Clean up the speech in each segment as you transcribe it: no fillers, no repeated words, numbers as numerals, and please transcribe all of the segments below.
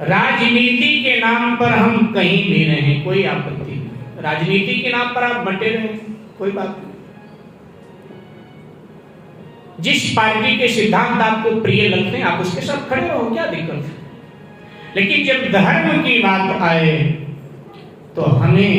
राजनीति के नाम पर हम कहीं भी रहें, कोई आपत्ति नहीं। राजनीति के नाम पर आप बंटे रहें, कोई बात नहीं। जिस पार्टी के सिद्धांत आपको प्रिय लगते हैं आप उसके साथ खड़े रहो, क्या दिक्कत है। लेकिन जब धर्म की बात आए तो हमें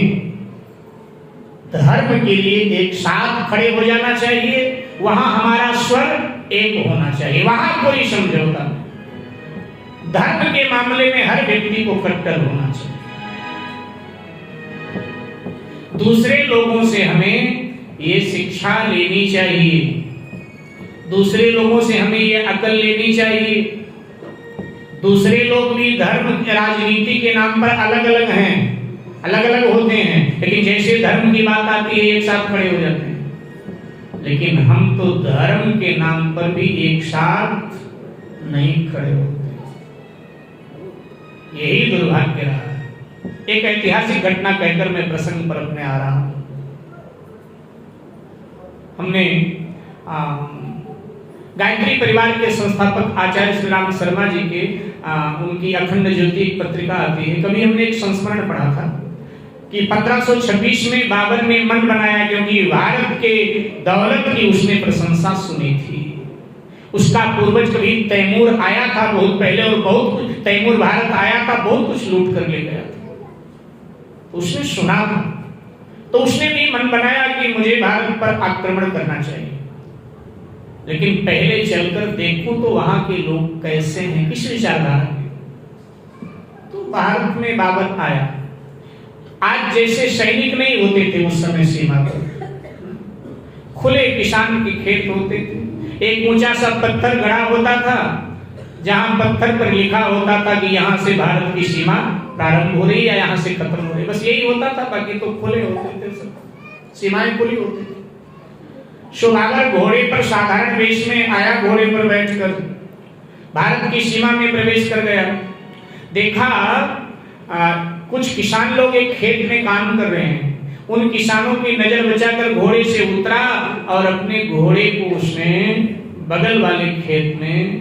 धर्म के लिए एक साथ खड़े हो जाना चाहिए। वहां हमारा स्वर एक होना चाहिए, वहां कोई समझौता नहीं। धर्म के मामले में हर व्यक्ति को कट्टर होना चाहिए। दूसरे लोगों से हमें ये शिक्षा लेनी चाहिए, दूसरे लोगों से हमें ये अकल लेनी चाहिए। दूसरे लोग भी धर्म राजनीति के नाम पर अलग अलग हैं, अलग अलग होते हैं, लेकिन जैसे धर्म की बात आती है एक साथ खड़े हो जाते हैं। लेकिन हम तो धर्म के नाम पर भी एक साथ नहीं खड़े होते। यही दुर्भाग्य रहा है। एक ऐतिहासिक घटना कहकर मैं प्रसंग पर अपने आ रहा हूं। हमने गायत्री परिवार के संस्थापक आचार्य श्री राम शर्मा जी के उनकी अखंड ज्योति पत्रिका आती है। कभी हमने एक संस्मरण पढ़ा था कि 1526 में बाबर ने मन बनाया, क्योंकि भारत के दौलत की उसने प्रशंसा सुनी थी। उसका पूर्वज कभी तैमूर आया था बहुत पहले, और बहुत कुछ तैमूर भारत आया था, बहुत कुछ लूट कर ले गया था। उसने सुना था, तो उसने भी मन बनाया कि मुझे भारत पर आक्रमण करना चाहिए। लेकिन पहले चलकर देखूं तो वहां के लोग कैसे हैं, किस विचारधारा के। तो भारत में बाबर आया। आज जैसे सैनिक नहीं होते थे उस समय सीमा पर, खुले किसान के खेत होते थे। एक ऊंचा सा पत्थर गड़ा होता था, जहां पत्थर पर लिखा होता था कि यहां से भारत की सीमा प्रारंभ हो रही है, यहां से खत्म हो रही है। बस यही होता था, बाकी तो खुले होते थे, सब सीमाएं खुली होती थी। सुभागर घोड़े पर साधारण वेश में आया, घोड़े पर बैठकर भारत की सीमा में प्रवेश कर गया। देखा कुछ किसान लोग एक खेत में काम कर रहे हैं। उन किसानों की नजर बचाकर घोड़े से उतरा और अपने घोड़े को उसने बगल वाले खेत में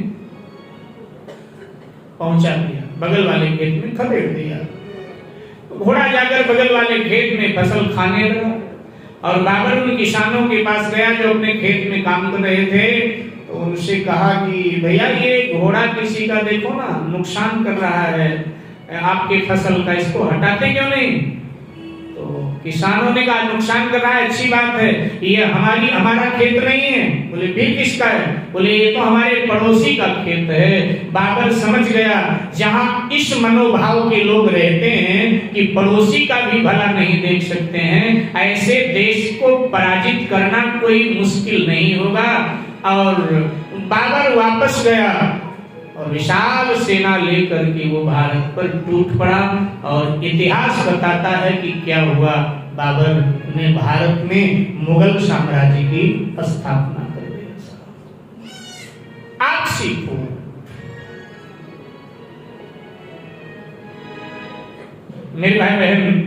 पहुंचा दिया, बगल वाले खेत में खदेड़ दिया। घोड़ा जाकर बगल वाले खेत में फसल खाने लगा। और बाबर उन किसानों के पास गया जो अपने खेत में काम कर रहे थे, तो उनसे कहा कि भैया ये घोड़ा किसी का देखो ना नुकसान कर रहा है आपके फसल का, इसको हटाते क्यों नहीं। तो किसानों ने कहा नुकसान कर रहा है, अच्छी बात है, ये हमारा खेत नहीं है। बोले फिर किसका है। बोले ये तो हमारे पड़ोसी का खेत है। बाबर समझ गया जहां इस मनोभाव के लोग रहते हैं कि पड़ोसी का भी भला नहीं देख सकते हैं, ऐसे देश को पराजित करना कोई मुश्किल नहीं होगा। और बाबर वापस गया और विशाल सेना लेकर के वो भारत पर टूट पड़ा। और इतिहास बताता है कि क्या हुआ, बाबर ने भारत में मुगल साम्राज्य की स्थापना कर दी। आप सीखो, मेरे भाई बहन,